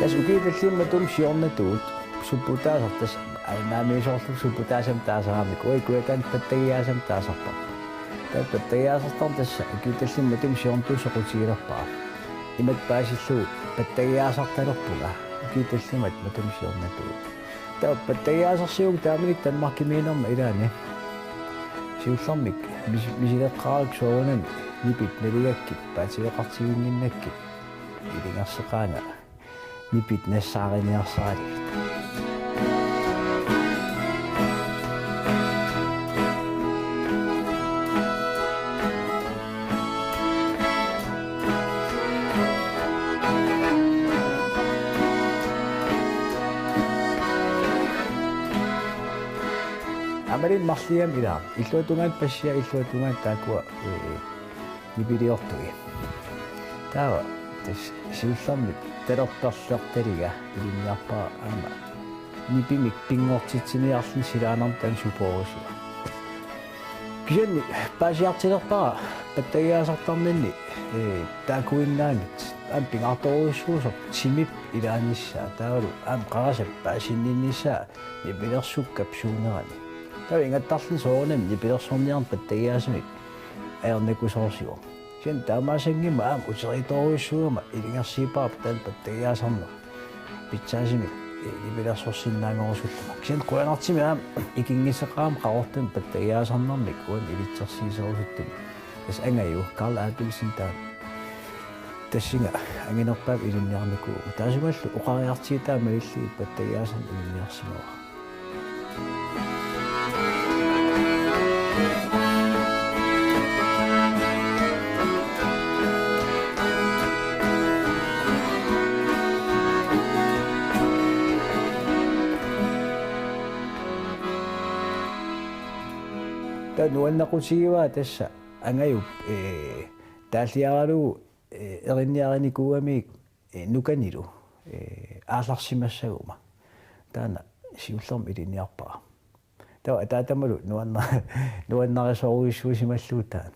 tas ukiitalliimmatum siornatuut supputaasartas ainaamiisorlu supputaasam taasaramik uikuetan pattagiaasam taasarpa taa pattagiaasartar tassa ukiitalliimmatum siorntuusoqutigilerpaa imat paasillu pattagiaasartalerpuga ukiitallimat matum siornatuut taa pattagiaasarsiug taaminik tanmarkimiinerma ilaani siullarmik misileqqaarik soorunami nipit naligakkit paatigeqartiginninnakkit ilingerseqaanga nipit nassaariniarsaali Amarin marliam ila illuatungaan passia illuatungaan taakua nipiliortugi taawa tas siullarmik talerparlortaliga iliniarpaa aama nipimik pingortitsiniarlin silaanarm tan superusi kisanni paasiartilerpaa pattagiaasartarninni taakuinnaangit am pingartoruissuusor timip ilaanissaa taalu am qarasap paasinninnissaa nipilersukkap suunerani taa ingattarlin soorunam nipilersorniarn pattagiaasimik aernakusoorsigo sen taamaasangimma aam uteritoriussuugama ilingersiipaap taan pattagiaasarner pitsaasimik nipilersorsinnaangorussulluma sen quanartimi aam ikingiseqaam qarortum pattagiaasarnermik uan ilitsersiiserusuttumi tas angaju Carl Abelsen taan tassinga anginerpaap ilinniarniku taasumallu uqariartiitaa malilli pattagiaasarn ilinniarsimuga nuannaqutigiwaa tassa angayup taalliaralugu erinniarinikuuamiik nukanilu aallarsimassaguma taana siullerm ilinniarpaa tawa taatamalu nuannarisoruissuusimalluutaan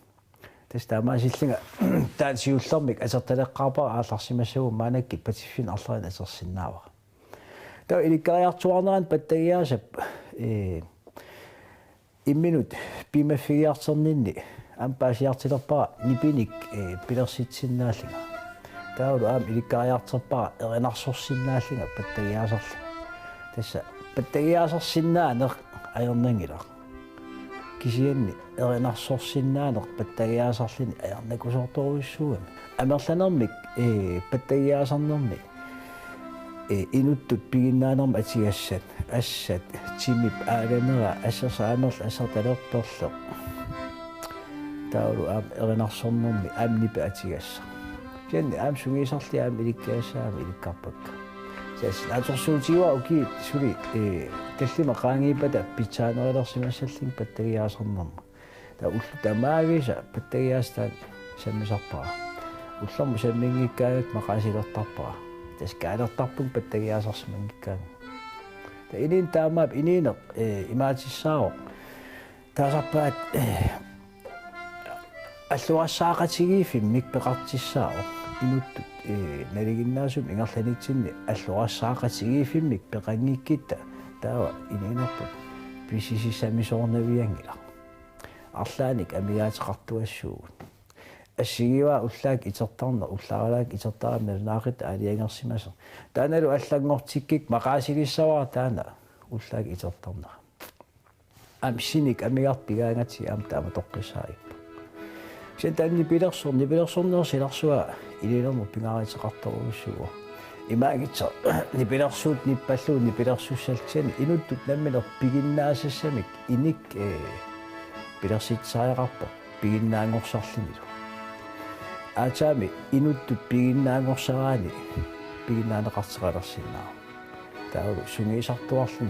tas taamaasillinga taan siullermik asertaleqqaarpaa aallarsimassagum maanakki patifin arlerin asersinnaava tawa ilikkariartuarneran pattagiaasap imminut pimafigiarterninni am paasiartilerpaa nipinik pilersitsinnaallunga taulu aam ilikkariarterpaa erinarsorsinnaallinga pattagiaasarlu tassa pattagiaasarsinnaaneq ajernangila kisianni erinarsorsinnaaneq pattagiaasarlini ajernakusortoruissuugami amerlanermik pattagiaasarnerni inuttut piginnaanerm atigassat assat timip aalanera assasaanerl assertalertorleq taulu aam erinarsornermi aamnipa atigassa janni aam sungiisarli aam ilikkaassaami ilikkarpakka sas atorsuutiwa ukiit suli tallima qaangiipata pitsaanerillersimassallin pattagiaasarnerma ta ullu tamaagisa pattagiaastaan sammisarpara ullermu sammingikkaagat maqaasilertarpara tas kaalertarpun pattagiaasarsimangikkaan ta inin taamaap iniineq imaatissaaro taasarpaat аллуассаақатигииффим микпеқартиссааро инуттут налигиннаасум ингерланитсинни аллуассаақатигииффиммик пеқангиккитта таава ининерпут писисисамисоорнавиангила арлааник амигаатеқартуассуугут ассигиваа уллаак итертарна уллааралаак итертарамна наақит аалиангерсимасер тааналу аллаггортиккик мақаасилиссаваа таана уллаак итертарна амсиник амигаартпигаангати аам таама тоққиссаи sen tanni pilersornersilарсуа илилерму пингааритеқарторуссугу имаагитсо нипилерсуут ниппаллуу нипилерсуссалтсани инуттут наммилер пигиннаасассамик иник пилерситсаариқарпо пигиннаангорсарлинилу аатаами инуттут пигиннаангорсараани пигиннаанеқартеқалерсиннаа таалу сунгисартуарлин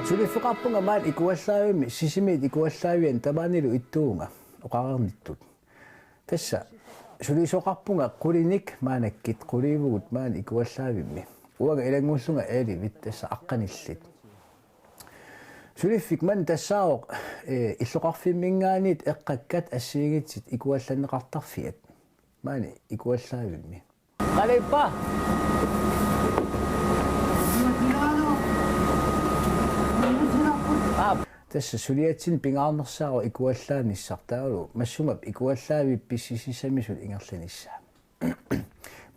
Suliffiqarpunga maat ikuallaavimi sisimiit ikuallaavian tamaanilu ittuunga oqarernittut tassa sulisoqarpunga qulinik maanakkit quliivugut maan ikuallaavimmi uaga ilangulluga eelivit tassa aqqanillit suliffik man tassaaoq illoqarfimmingaaniit eqqakkat assiigitsit ikuallanneqartarfiat maani ikuallaavimmi qaleppa tässä suliatsin pingaarnersaaro ikuallaanissartaalu massumap ikuallaavip pissisissamisut ingerlanissaa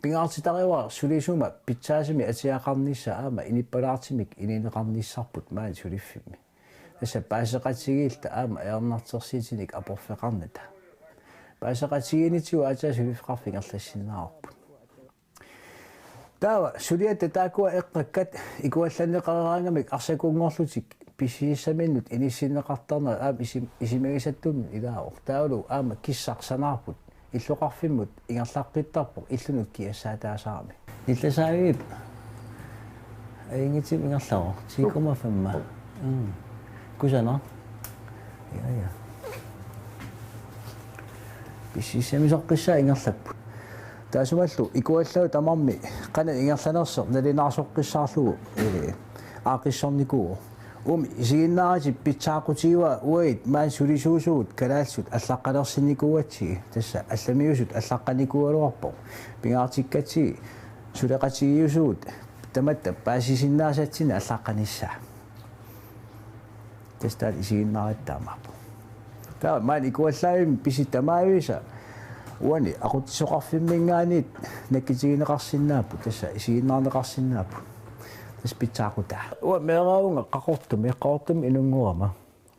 pingaartitariwa sulisuma pitsaasimi atiaqarnissa aama inippalaartimik inineqarnissarput maan suliffimmi tässä paaseqatigiilta aama eernartersiitinik aporfeqarnata paaseqatiginitigu ataa sulifqarfi ingerlassinnaarput taawa suliatta taakua eqqakkat ikuallanneqareraangamik arsakungorlutik pississamannut inissinneqartarna aam isimagisattum ilaaoq taulu aama kissaqsanaarput illoqarfimmut ingerlaqqittarpoq illunut kiassaataasaarmi illasaagip aingitsim ingerlaroq 10,5 kusana ja pississamisoqqissaa ingerlapput taasumallu ikuallau tamarmi qana ingerlanerser nalinaarsoqqissaarlugu aaqissornikugu isiginnaarati pitsaaqutiwa uait maan sulisuusugut kalaalsut allaqalersinnikuuatsigi tassa allamiusut allaqqanikualuarpoq pingaartikkatsigi suleqatigiusugut tamatta paasisinnaasatsinna allaqqanissaa tastaan isiginnaarittaamarpo taa maan ikuallaavim pisittamaaviisa uani aquttisoqarfimmingaaniit nakkitigineqarsinnaappu tassa isiginnaarneqarsinnaappu spitsaquta wa meeraunga qaqortum inunguama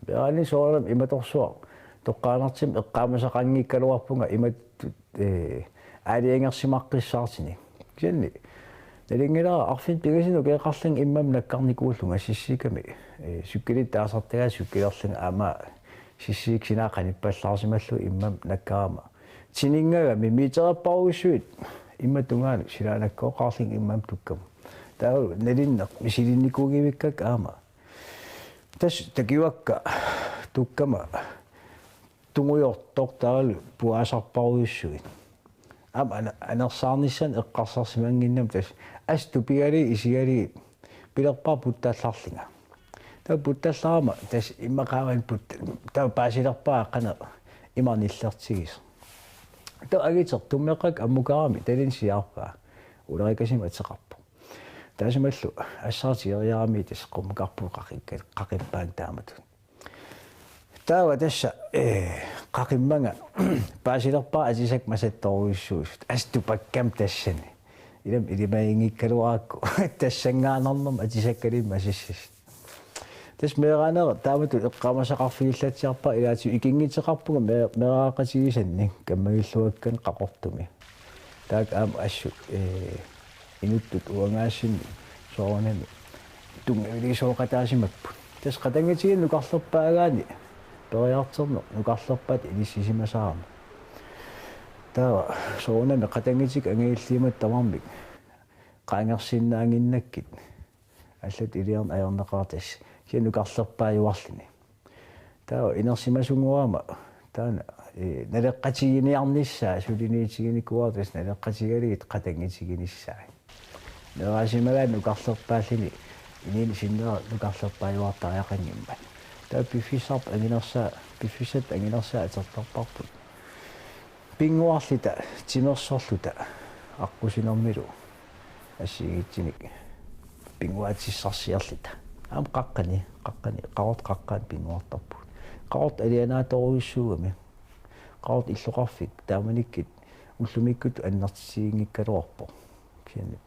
beani sooram imatorsuaq toqqaanartim eqqaamasaqanngikkaluarpunga imat aaliangersimaqqissaartini kianni nalingilaa arfin pigasinu keeqarling immam nakkarnikuullunga sissikami sukkilit taasartagaa sukkilerling ama sissik sinaaqanippallaarsimallu immam nakkaama tiningaga mimiterapparuissuit immatungaanu silaanakkoqarling immam tukkam tau nelinneq misilinnikugimikkak aama tas takiwakka tukkama tungujortortaalu puasarparuissuit ama anersaarnissan eqqarsarsimanginnam tas astupigali isigali pilerpar puttallarlinga tau puttallarama tas immaqaavan tau paasilerpaa qana imarnillertigis tau agiter tummeqqak ammukarami talinsiarpaa ulerikasima atseqarpa taasumallu assartieriarami tas qumkarpu qaqippaan taamatut taawa tassa qaqimmanga paasilerpaa atisak masattoruissuusut astupakkam tassani ilam ilimaingikkaluaakku tassangaanernerm atisakkalimma sissis tas meeraanera taamatut eqqaamasaqarfigillatiarpa ilaati ikingiteqarpuga meraaqatigisanni kammagilluakkan qaqortumi taak aam assu inuttut uangaassinni soorunami tungavilisooqataasimakpu tas qatangatigin nukarlerpaagaani periarterneq nukarlerpat ilissisimasaarma taawa soorunami qatangatig angailliimat tamarmik qaangersinnaanginnakkit аллат илиарн аёрнеқартас кианукарлерпааюарлини таа инерсимасунгуама таана налеққатигиниарниссаа сулиниитигиникуартас налеққатигалигит қатангитигиниссаа нераасимагаан нукарлерпааллини инини синнера нукарлерпааюартариақангиммат таа пиффисарп ангинерсаа пиффисат ангинерсаа атертарпарпут пингуарлита тимерсорлута аққусинэрмилу ассигитсиник пингуатиссарсиарлита аам қаққани қарот қаққаан пингуартарпут қарот алианааторуиссуугами қарот иллоқарфик тааманиккит уллумиккут аннартисигингиккалуарпо киани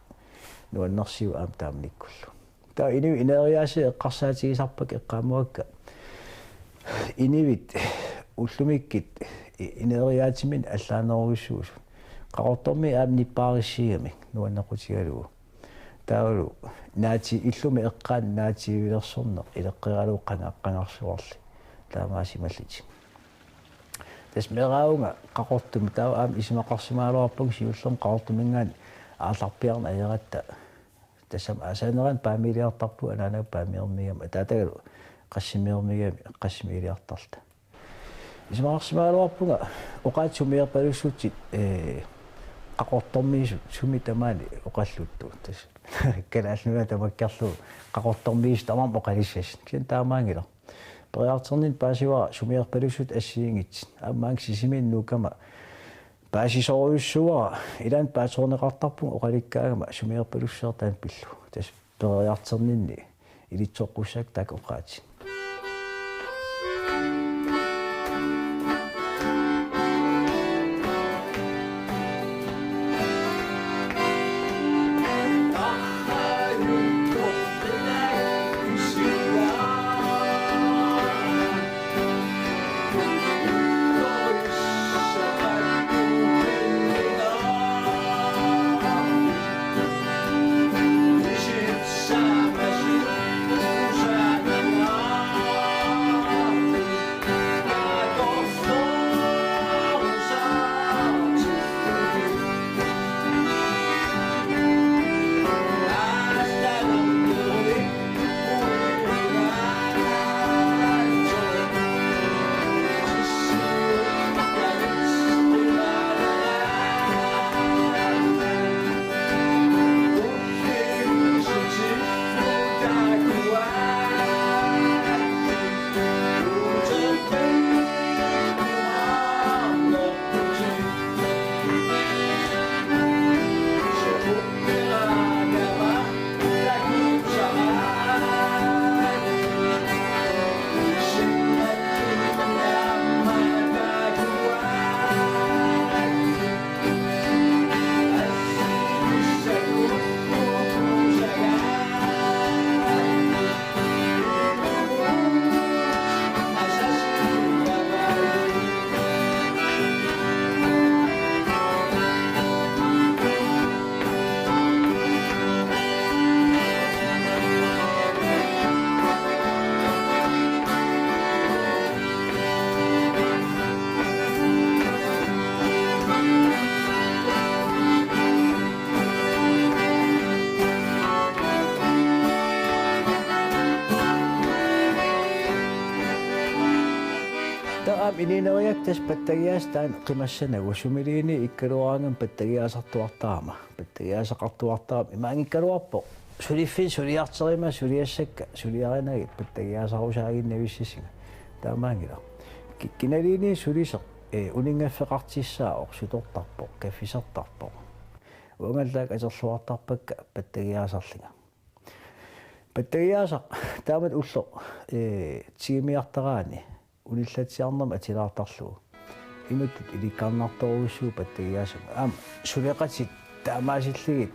нуаннарсиу аам тааманиккуллу таа инив инериааси эққарсаатигисарпак эққаамуакка инивит уллумиккит инериаатимин аллаанеруиссуус қарорторми аам ниппаариссигами нуаннақутигалугу таалу наати иллуми эққаан наативилерсорнеқ илеққиралу қангааққангарсуарли таамаасималлити тас мераунга қақортум таа аам исимақарсимаалуарпуг сиуллерм қақортумингаан ааларпиарна аератта тассам асаанеран паамилиартарпу анаанаа паамиермигама таатагалу qassimiермигами qassimiiliartarta исмаарсимаалуарпунга оқаатсумиерпалуссутсит qaqortormiisut sumi tamaani oqalluttu tas kalaasnuga tamakkarlu qaqortormiis tamam oqalissas kian taamaangila periarternin paasiwa sumierpalussut assiingit ammaang sisimiinnuukama paasisoruussuwa ilan paasorneqartarpun oqalikkaagama sumierpalusseertaan pillu tas periarterninni ilitsoqqussak tak oqaati Ininawajak tas pattagiastaan qimassanagu sumiliini ikkaluarangan pattagiasartuartaama pattagiasaqartuartaama imaangikkaluarpo suliffin suliarterima suliassakka suliarinagit pattagiasarusaaginnavissisiga taamaangila kinaliini suliseq uningaffeqartissaaq sutortarpo kaffisertarpo uangallaak aterluartarpakka pattagiasarlinga pattagiasaq taamat ullo tigimiartaraani unillatiarnam atilaartarlugu inuttut ilikkaarnartoruussuu pattagiaasama suleqatit taamaasилligit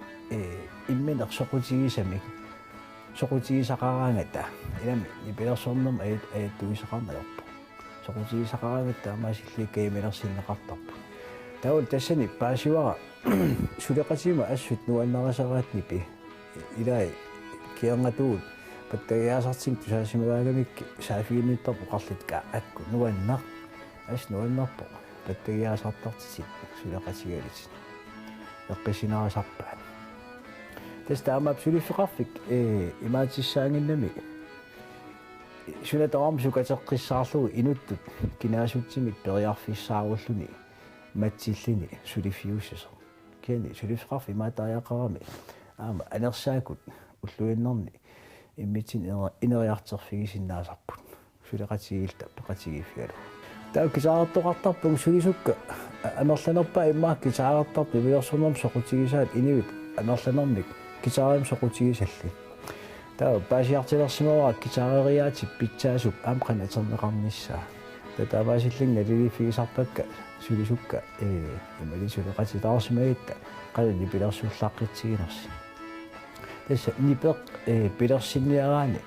immineq soqutigisamik soqutigisaqaraangata ilami nipilersornam ayattugisaqarnalerpo soqutigisaqaraangat taamaasилlig kaimelersinneqartarpu taul tassani paasiwara suleqatima assut nuannarasaraatnipi ilai kiangatuut pattagiasarting tusaasimaagамикки саафигинниттарпу qарлитка акку нуаннар ас нуаннарпо pattagiasartartit сулеqатигалит эққисинарасарпаа тестаамап сулиффеқарфик имаатиссаангиннами сунатаам сукатеққиссаарлугу инуттут кинаасутсимик периарфиссааруллуни матсиллини сулиффиуссасо кени сулиффеқарфи имаатааяқарами аама анерсаакут уллуиннарни иммитин инериартерфигисиннаасарпут сулеқатигилта пеқатигиффигалу таа кисаартоқартарпун сулисукка амерланерпаа иммаак кисаартарпи виерсунерм соқутигисаат инивит амерланерник кисаарим соқутигисалли таа паасиартилерсимаваа кисаарериаати питсаасуп аамқан атернеқарниссаа татааваасиллинга лилифигисарпакка сулисукка имали сулеқатитаарсимагитта қалани пилерсуллааққитсигинерси тасса нипеқ пилерсинниараани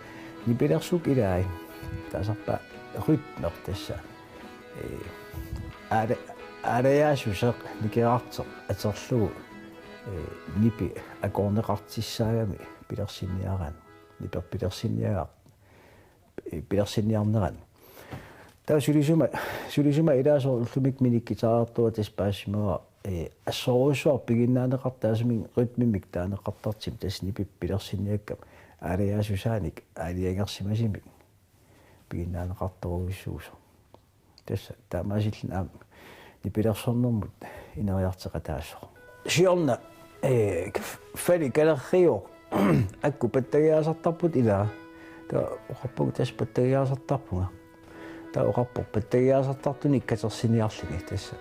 нипилерсук илаай таасарпа ритмер тасса ареяасусеқ никераартеқ атерлугу нипи акорнеқартиссаагами пилерсинниарaan нипер пилерсинниагаа пилерсинниарнеран таа сулисума илаасоо уллумик миниккитаартуа тас паассимава ассоруусуар пигиннаанеқартаасумин ритмимик таанеқартартим таснипип пилерсинниаккам аалиаасусааник аалиангерсимасимик пигиннаанеқарторуиссуусо тасса таамаасиллин аам нипилерсорнэрмут инериартеқа таассо сиорна фали калеррио акку паттагиаасартарпут илаа та оқарпуг тас паттагиаасартарпунга та оқарпуг паттагиаасартартуни катерсиниарлини тасса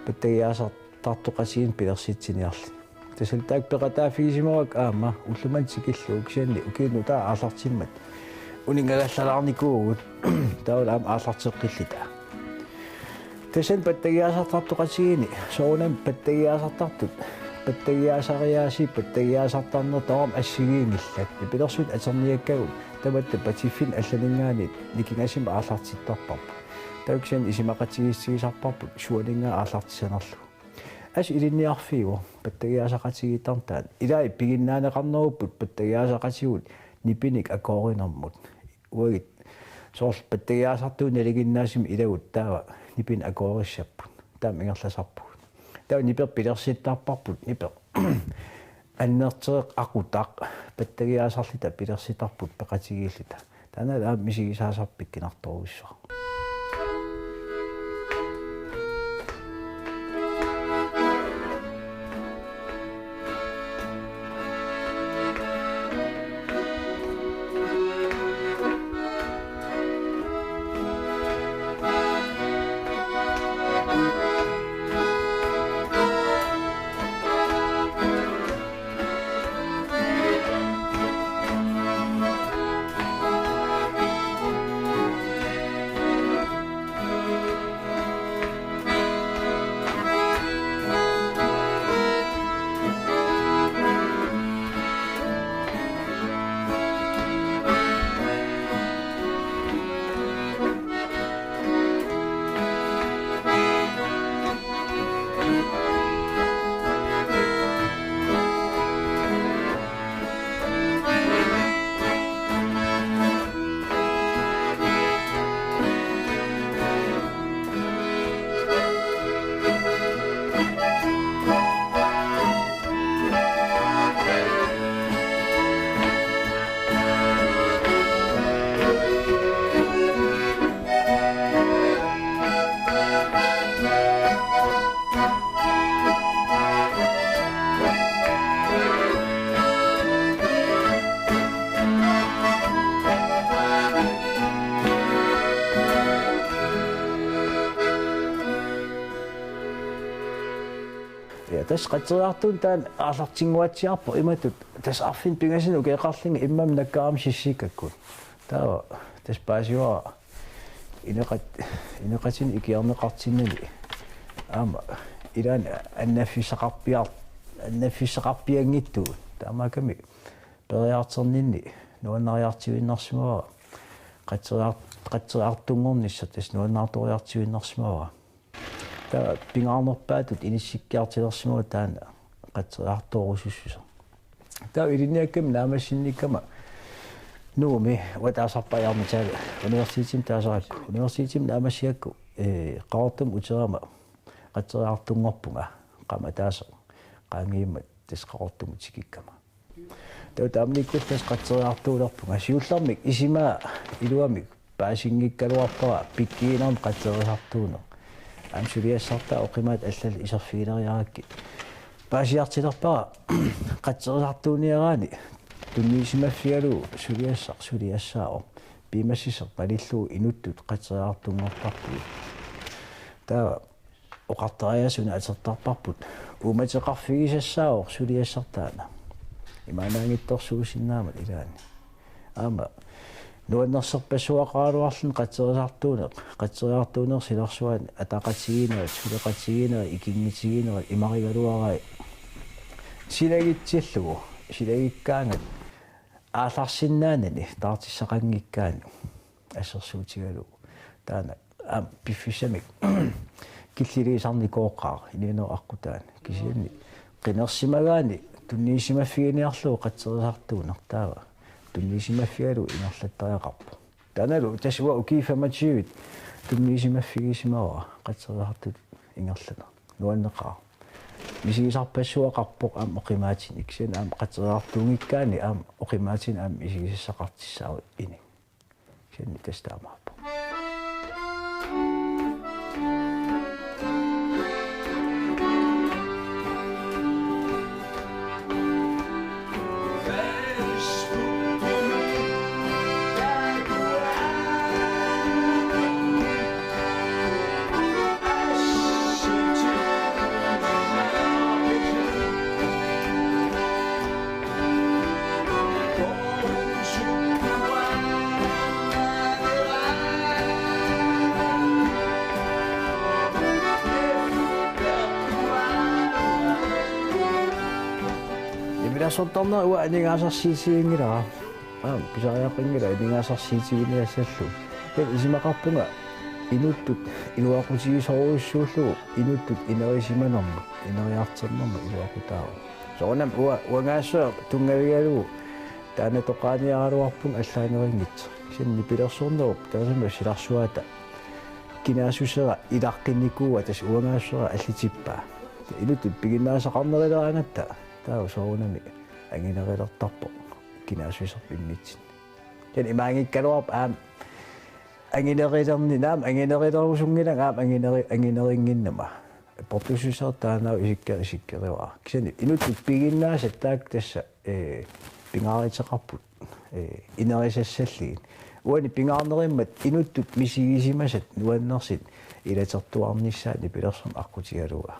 паттагиаасартартоқасиин пилерситсиниарли тасал таак пеқатаафигисимавак аама уллумантикиллу уксианни укиину таа аалартиммат унингалаллалаарникуугут таул аама аалартеққиллита тасал паттагиаасартартоқасиини соонам паттагиаасартартут паттагиаасариааси паттагиаасартарнер таам ассигиингиллат пилерсут атерниаккагу таматта патиффин алланингаани никингасима аалартиттарпарпу тауксиан исимақатигиссигисарпарпут суалингаа аалартисанерлу ас илинниарфиго паттагиаасақатигиттартаан илаи пигиннаанеқарнеруппут паттагиаасақатигут нипиник акооринермут уагит соорл паттагиаасартуун налигиннаасим илагут таава нипин акоориссаппут таам ингерласарпут таа нипер пилерситтарпарпут нипер аннертереқ ақутақ паттагиаасарлита пилерситарпут пеқатигииллита таана мисигисаасарпик кинарторуиссоо тас qatserartuun taan аалартингуатсиарпо иматут тас арфин пингасину кеқарлинга иммам наккаарам сиссикаккут таа тас паасиуа инеқатин икиарнеқартиннали аама илаан аннаффисақарпиангитту таамааками периартернинни нуаннариартивиннарсимава qatserartunngornissa tas nuannaartoriartivиннарсимава та пингаарнерпаатут иниссиккиартилерсимава таана qatserartorussussusa та илинниаккам наамассинниккама нууми ватаасарпаярмитаага университетим таасаракку университетим наамассиакку qaortum утерама qatserartunngorpunga qama таасо qaangiimmat тас qaortum утикиккама та таамниккут тас qatserartuulerpunga сиуллармик исимаа илуамик паасингиккалуарпара пиккиинерм qatserartuuner амсулиассарта оқимаат аллал исерфигилериаракки паасиартилерпара qatserartuuniaraani тунниисимаффигалу сулиассаао пимассисер палиллуу инуттут qatserartunngortarpu таа оқартариасуна атертарпарпут уматеқарфигисассао сулиассартаана имаанаангитторсуусиннаамат илаани аама нуаннерсерпассуақаалуарлун qatserartuuner силерсуан атақатигинерит сулеқатигинери икингитигинери имаригалуарай силагитсиллугу силагиккаангат ааларсиннаанани таартиссақангиккаани ассерсуутигалу таана пиффисамик киллилисарникооққаа ининоо аққутаани кисианни қинерсимагаани тунниисимаффигиниарлуу qatserartuuner таава тунниисимаффигалу ингерлаттариақарпу таналу тасуа укифаматсиуит тунниисимаффигисимава qatserartut ингерлана нуаннеқаа мисигисарпассуақарпоқ аама оқимаатин иксиан аама қатериартуунгиккаани аама оқимаатин аама мисигиссақартиссаарут ини сианни тастаамааппо Sortonna uwa aningaasarsiitigiнгилара писариаққингила аningaasarsiитигиниассаллу исимақарпунга инуттут инуақутигисоруиссууллугу инуттут инерисиманерма инериартернерма илуақутаава соонам уангаассаа тунгавигалугу таана тоқааниаралуарпун аллаанерингитсо синни пилерсуурнеруп таасама силарсуата кинаасусера илаққинникууа тас уангаассера аллитиппаа инуттут пигиннаасақарнерилераангатта таа соонами ангинерилертарпо кинаасуисерпиммитсин тэн имаангиккалуарп аам ангинерилерни наам ангинерилерусунгилан аам ангинерингиннама поппусусертаанаа исиккериуа кисани инуттут пигиннаасат таак тасса пингааритеқарпут инерисассаллигин уани пингаарнериммат инуттут мисигисимасат нуаннерсит илатертуарниссаани пилерсам аққутигалуа